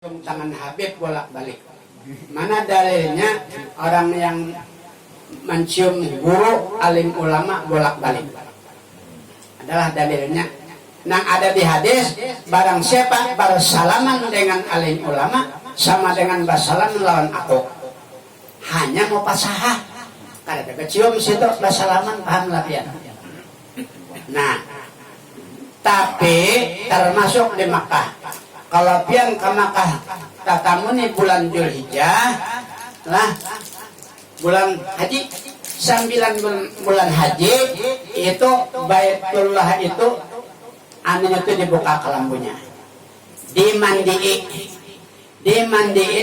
tangan Habib bolak-balik. Mana dalilnya orang yang mencium guru alim ulama bolak-balik? Adalah dalilnya. Nah ada di hadis, barang siapa bersalaman dengan alim ulama sama dengan bersalaman lawan aku. Hanya mau pasahah. Kada ada kecium situ bersalaman, paham lah ya. Nah, tapi termasuk di Makkah. Kalau pian ke Makkah tatamu nih bulan Dzulhijjah lah, bulan haji, 9 bulan haji itu Baitullah itu anunya itu dibuka kelambunya, dimandii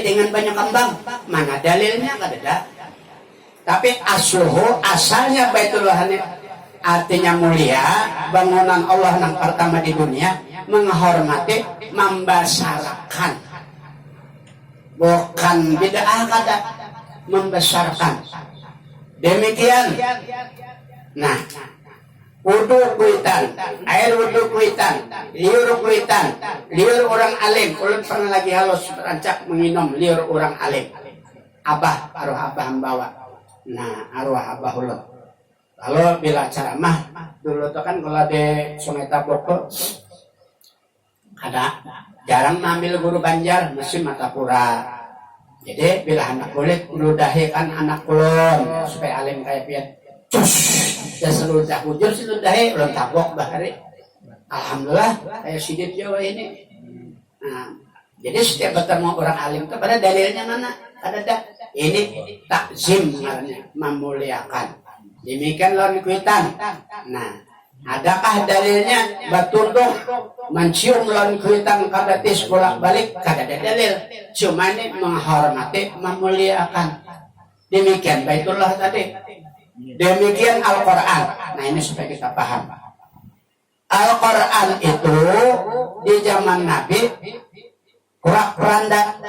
dengan banyak kembang. Mana dalilnya? Kada. Tapi asalnya Baitullah ini artinya mulia, bangunan Allah yang pertama di dunia, menghormati, membesarkan, bukan bid'ah, kata membesarkan. Demikian. Nah, wudu kuitan, air wudu kuitan, liur orang alim. Ulun pernah lagi halus rancak menginum liur orang alim. Abah, arwah abah membawa. Nah, arwah abah ulun. Kalau bila ceramah dulu tuh kan kalau di Sungai Tapoko ada jarang ngambil guru Banjar, mesti Matapura. Jadi bila anak kulit ludahi kan anak kulon supaya alim kayak pian. Cus, dan seludah hujur sih ludahi ulun tabok bahari. Alhamdulillah kayak sidit Jawa ini. Nah, jadi setiap bertemu orang alim itu pada dalilnya mana? Ada ini takzim namanya, memuliakan. Demikian lawan kuitan. Nah, adakah dalilnya bertunduk mencium lawan kuitan kadatis bolak-balik? Kada ada dalil. Cuma ini menghormati, memuliakan. Demikian Baitullah tadi. Demikian Al-Quran. Nah ini supaya kita paham. Al-Quran itu di zaman Nabi kurak-kuranda.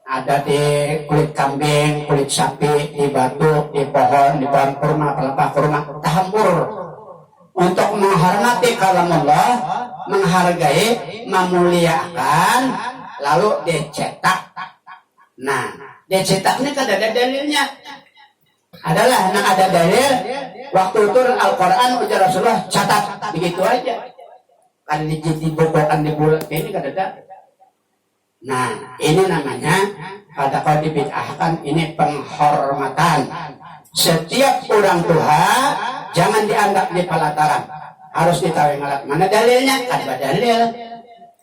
Ada di kulit kambing, kulit sapi, di batu, di pohon, di pohon kurma, pelepah kurma, tahampur untuk menghormati kalam Allah, menghargai, memuliakan, lalu dicetak. Nah, dicetak ini kan ada dalilnya. Adalah, nah ada dalil waktu turun Al-Quran ujar Rasulullah catat begitu aja. Kan dibukukan di bulan ini kan ada. Nah, ini namanya pada kalau dibid'ahkan ini penghormatan. Setiap orang tua jangan dianggap di pelataran, harus ditahui ngalat. Mana dalilnya? Ada dalil.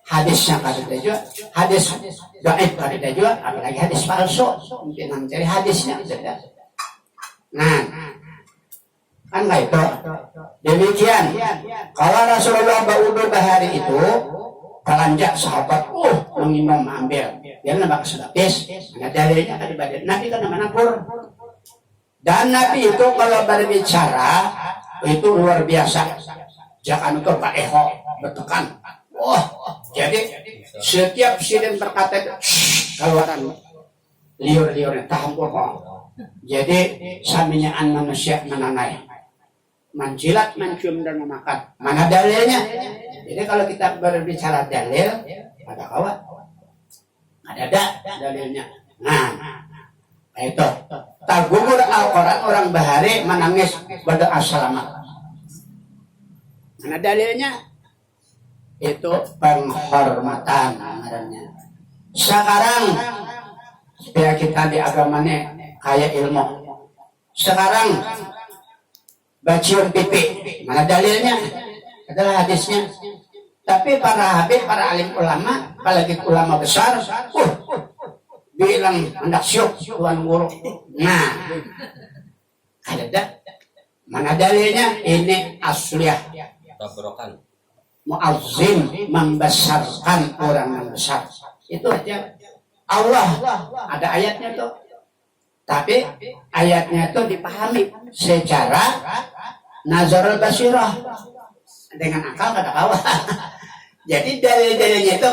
Hadisnya kada juga, hadis dhaif kada juga, apalagi hadis palsu. Mungkin mencari hadisnya saja. Nah, kan nggak itu. Demikian. Kalau Rasulullah baudu bahari itu kalanjak sahabat, menginum ambil. Dia nambah kesedapis. Nah dalilnya kan dibaca. Nabi kan nama nakur. Dan Nabi itu kalau berbicara itu luar biasa. Jangan itu Pak Eho bertekan. Jadi setiap sidin berkata itu keluaran liur-liurnya tahampur kok. Jadi saminyaan manusia menanai, menjilat, mencium dan memakan. Mana dalilnya? Jadi kalau kita berbicara dalil, ada kawan, ada dalilnya. Nah, itu tagugur Al-Quran orang bahari menangis berdoa selamat. Mana dalilnya? Itu penghormatan namanya. Sekarang supaya kita di agamanya kaya ilmu. Sekarang bacium pipi, mana dalilnya? Adalah hadisnya. Tapi para habib, para alim ulama, apalagi ulama besar, bilang hendak syuk tuan guru. Nah, ada mana dalilnya? Ini asliyah. Tabrokan. Muazzim, membesarkan orang yang besar. Itu aja. Allah ada ayatnya tuh. Tapi ayatnya itu dipahami secara nazarul basirah. Dengan akal kada kawa. Jadi dalil-dalilnya itu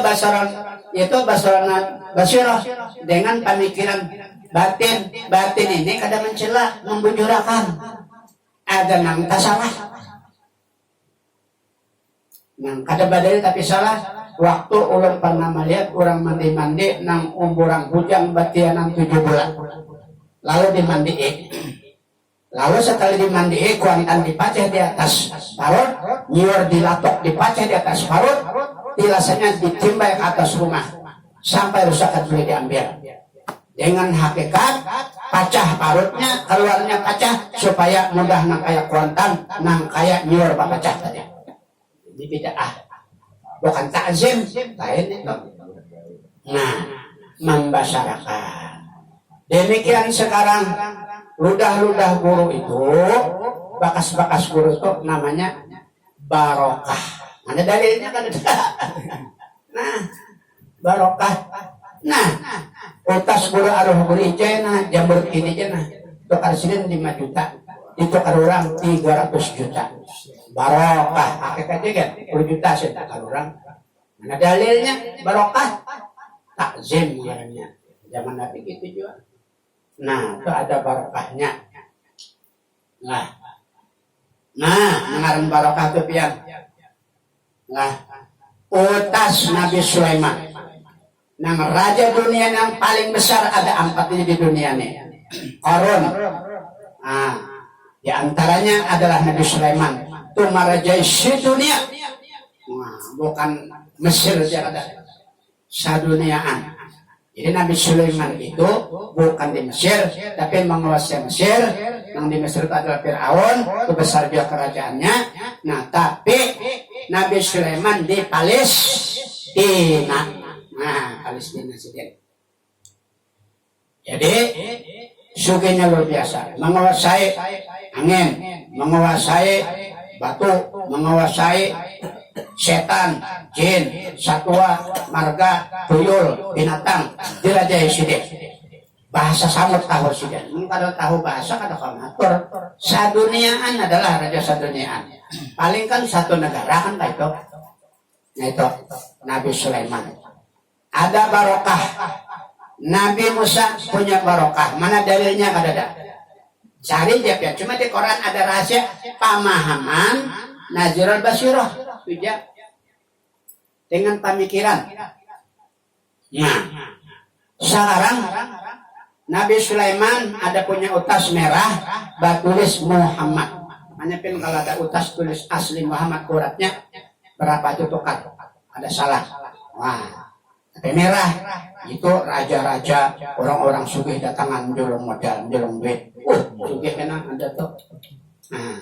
basaran basirah dengan pemikiran batin. Batin ini kada mencela, membujurakan. Ada nang salah. Nang kada badal tapi salah. Waktu ulun pernah melihat orang mandi-mandi nang umurang bujang batianan 7 bulan. Lalu dimandiin. Lalu setelah dimandiin, kuantan dipacah di atas parut, nyiur dilatok dipacah di atas parut, tilasanya ditimbal ke atas rumah sampai rusak boleh diambil. Dengan hakikat pacah parutnya, keluarnya pacah supaya mudah nang kayak kuantan, nang kayak nyiur pacah tadi. Ini bid'ah, bukan takzim, lain itu. Nah, membasarakan. Demikian sekarang ludah-ludah guru itu, bakas-bakas guru itu namanya barokah. Ada dalilnya kan? Nah, barokah. Nah, utas guru aruh guru ijena, jambur ini jena. Itu karsinan 5 juta. Itu orang 300 juta. Barokah. Hakikatnya kan 10 juta sih tak orang. Mana dalilnya barokah? Takzim namanya. Zaman Nabi gitu juga. Nah, itu ada barokahnya. Nah, mengaran barokah itu pian. Nah, utas Nabi Sulaiman. Nang raja dunia yang paling besar ada 4 ini di dunia nih. Qarun. Nah, di antaranya adalah Nabi Sulaiman. Itu marajai dunia. Nah, bukan Mesir dia ada. Saduniaan. Jadi Nabi Sulaiman itu bukan di Mesir, tapi menguasai Mesir. Yang di Mesir itu adalah Fir'aun, itu besar juga kerajaannya. Nah, tapi Nabi Sulaiman di Palestina. Nah, Palestina sendiri. Jadi, sugihnya luar biasa. Menguasai angin, menguasai batu, menguasai setan, jin, satwa, marga, tuyul, binatang, dirajai sidik. Bahasa samut tahu sidik. Kalau tahu bahasa kada kamatur. Saduniaan adalah raja saduniaan. Paling kan satu negara kan itu. Nah itu Nabi Sulaiman. Ada barokah. Nabi Musa punya barokah. Mana dalilnya kada ada? Cari dia ya. Cuma di Quran ada rahasia pemahaman Nazirul Basirah. Tidak. Dengan pemikiran. Nah, sekarang Nabi Sulaiman ada punya utas merah, batulis Muhammad. Hanya pun kalau ada utas tulis asli Muhammad uratnya berapa itu tukar? Ada salah. Wah, tapi merah itu raja-raja orang-orang sugih datangan jolong modal, jolong duit. Sugih kena ada tuh. Nah,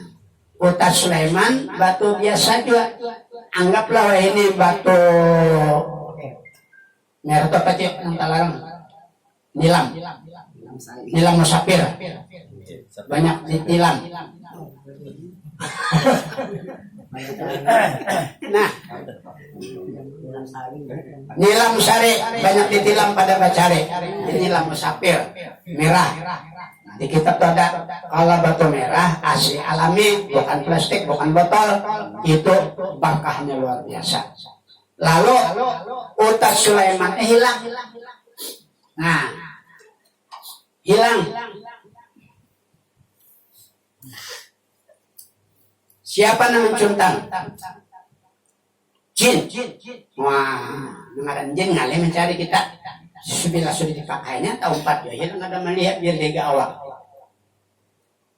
utas Sulaiman batu biasa juga. Anggaplah ini batu merah apa sih yang talarang nilam musafir banyak ditilam. Nah, nilam sari banyak ditilam pada bacare. Nilam musafir merah. Di kitab ada kalau batu merah asli alami, bukan plastik, bukan botol, itu berkahnya luar biasa. Lalu utas Sulaiman hilang. Nah, hilang. Siapa yang mencuntang? Jin. Wah, mengaran jin ngalih mencari kita. Bila sudah dipakainya tahun 4 hilang, ada melihat dia lega awal.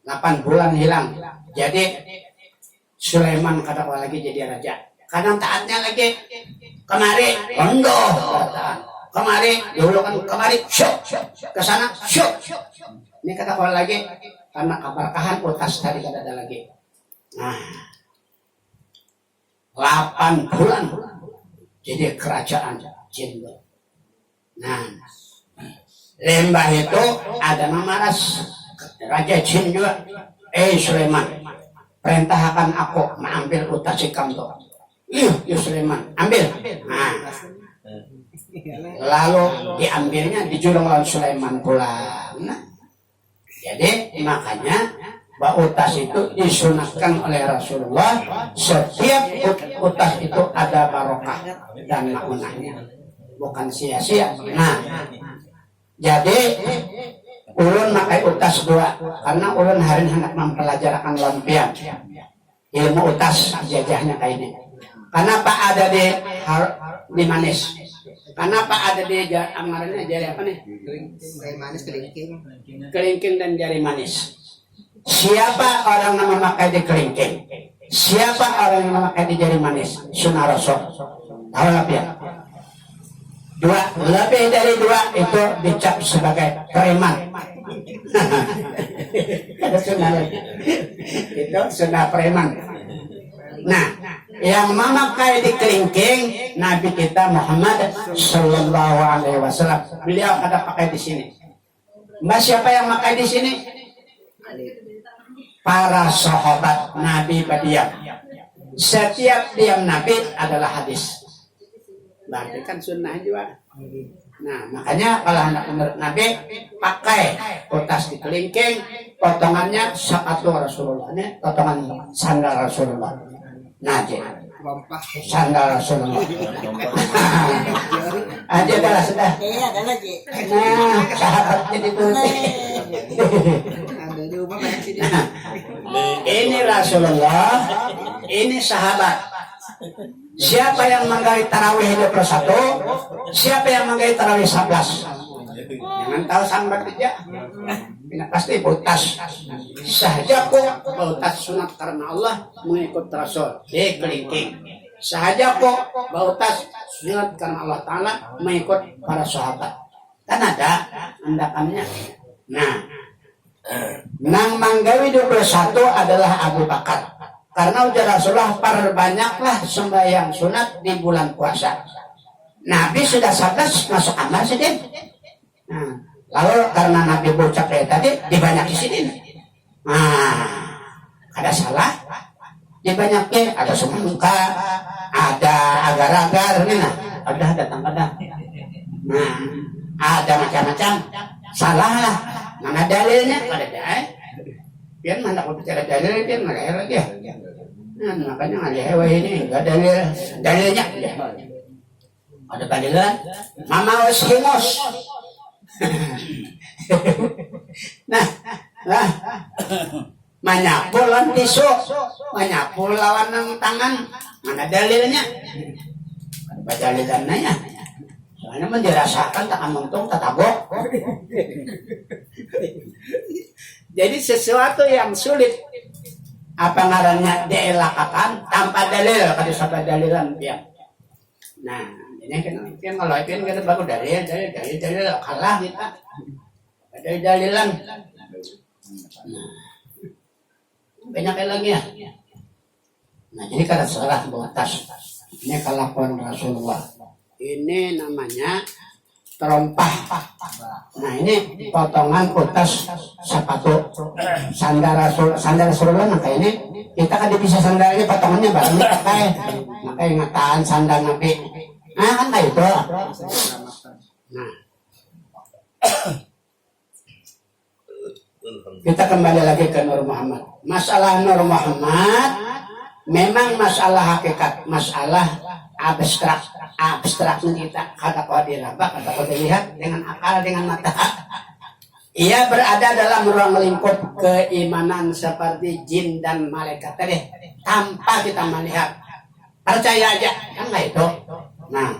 8 bulan hilang. Jadi Sulaiman kadang lagi jadi raja. Kadang taatnya lagi kemari ondoh. Kemari dulu kan kemari syuk. Kesana syuk. Ini kadang lagi karena keberkahan utas tadi kada ada lagi. Nah, 8 bulan jadi kerajaan jin. Nah, lembah itu ada nama raja jin juga. Sulaiman, perintahkan aku mengambil utas ikam tuh. Iya, Sulaiman, ambil. Nah, lalu diambilnya dijulung oleh Sulaiman pula. Nah, jadi makanya bahwa utas itu disunahkan oleh Rasulullah. Setiap utas itu ada barokah dan maunahnya, bukan sia-sia. Nah, jadi ulun makai utas 2 karena ulun hari hendak mempelajarakan lampian ilmu utas jajahnya kayak ini. Kenapa ada di manis? Kenapa ada di amarannya jari apa nih? Jari manis, kelingking. Kelingking dan jari manis. Siapa orang yang memakai di kelingking? Siapa orang yang memakai di jari manis? Sunnah Rasul. Tahu nggak ya? Dua, lebih dari dua itu dicap sebagai preman. Ada sunnah lagi. Itu sunnah preman. Nah, yang memakai di kelingking Nabi kita Muhammad Sallallahu Alaihi Wasallam. Beliau ada pakai di sini. Mbak siapa yang pakai di sini? Para sahabat Nabi berdiam. Setiap diam Nabi adalah hadis. Berarti kan sunnah juga. Nah, makanya kalau hendak menurut Nabi pakai kertas di kelingking, potongannya sepatu Rasulullahnya, potongan sandal Rasulullah. Nah, sandal Rasulullah. Aja dah sudah. Iya, ada lagi. Nah, sahabat jadi tulis. Ini Rasulullah, ini sahabat. Siapa yang menggawe tarawih 21? Siapa yang menggawe tarawih 11? Jangan tahu sambat aja. Ini pasti butas. Sahaja kok butas sunat karena Allah mengikut Rasul di kelingking. Sahaja kok butas sunat karena Allah Ta'ala mengikut para sahabat. Kan ada andakannya. Nah, nang manggawi 21 adalah Abu Bakar. Karena ujar Rasulullah, perbanyaklah sembahyang sunat di bulan puasa. Nabi sudah 11 masuk kamar sedih. Nah, lalu karena Nabi bocah kayak tadi dibanyakin sini. Nah, ada salah? Dibanyakin, ada semangka, ada agar-agar, nah, ada datang ada. Nah, ada macam-macam. Salah lah. Mana dalilnya? Ada dalil. Biar mana aku bicara dalil, biar nggak lagi ya. Nah, makanya nggak hewa ini nggak dalilnya. Ada dalilan. Mama Oshimus. Nah, manyapu lawan tisu, manyapu lawan tangan, mana dalilnya? Ada dalilannya. Soalnya menjelasakan tangan untung tatabok. Jadi sesuatu yang sulit apa ngarannya dielakakan tanpa dalil, kalau sampai dalilan ya. Nah, ini kan kalau itu kita baru dalil kalah kita. Ada dalilan. Nah, banyak lagi ya. Nah, jadi kada salah batas. Ini kelakuan Rasulullah. Ini namanya terompah. Nah, ini potongan kertas sepatu sandal Rasulullah. Maka ini kita kan bisa sandalnya potongannya bareng pakai. Maka ingatan sandal Nabi. Nah, kan kayak itu. Nah, kita kembali lagi ke Nur Muhammad. Masalah Nur Muhammad memang masalah hakikat, masalah abstraknya kita kata kau diraba, kata kau dilihat dengan akal, dengan mata. Ia berada dalam ruang lingkup keimanan seperti jin dan malaikat tadi, tanpa kita melihat. Percaya aja, kan nggak itu. Nah,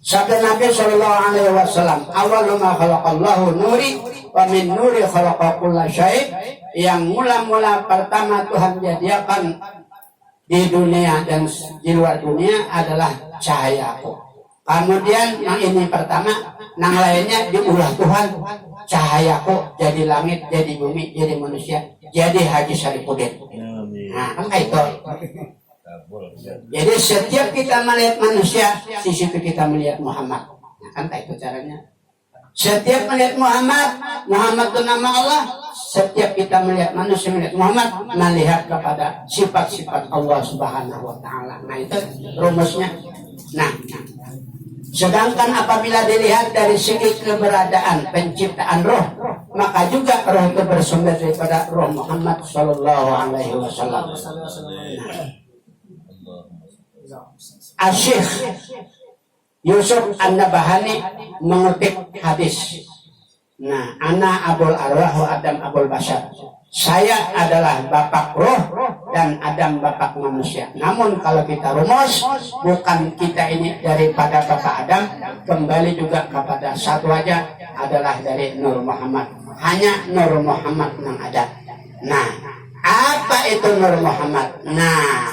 sabda Nabi Sallallahu Alaihi Wasallam, awwalu ma khalaqallahu nuri wa min nuri khalaqa kulla syai'. Yang mula-mula pertama Tuhan jadikan di dunia dan di luar dunia adalah cahayaku. Kemudian yang ini pertama, yang lainnya diulah Tuhan. Cahayaku jadi langit, jadi bumi, jadi manusia, jadi Haji Syarifuddin. Nah, kan kayak itu. Jadi setiap kita melihat manusia, di situ kita melihat Muhammad. Nah, kan kayak itu caranya. Setiap melihat Muhammad, Muhammad itu nama Allah. Setiap kita melihat manusia, melihat Muhammad, melihat kepada sifat-sifat Allah Subhanahu wa Ta'ala. Nah, itu rumusnya. Nah, sedangkan apabila dilihat dari segi keberadaan penciptaan roh, maka juga roh itu bersumber daripada roh Muhammad Sallallahu Alaihi Wasallam. Asyikh Yusuf An-Nabahani mengutip hadis. Nah, ana abul arwah wa adam abul bashar. Saya adalah bapak roh dan Adam bapak manusia. Namun kalau kita rumus, bukan kita ini daripada bapak Adam, kembali juga kepada satu aja, adalah dari Nur Muhammad. Hanya Nur Muhammad yang ada. Nah, apa itu Nur Muhammad? Nah,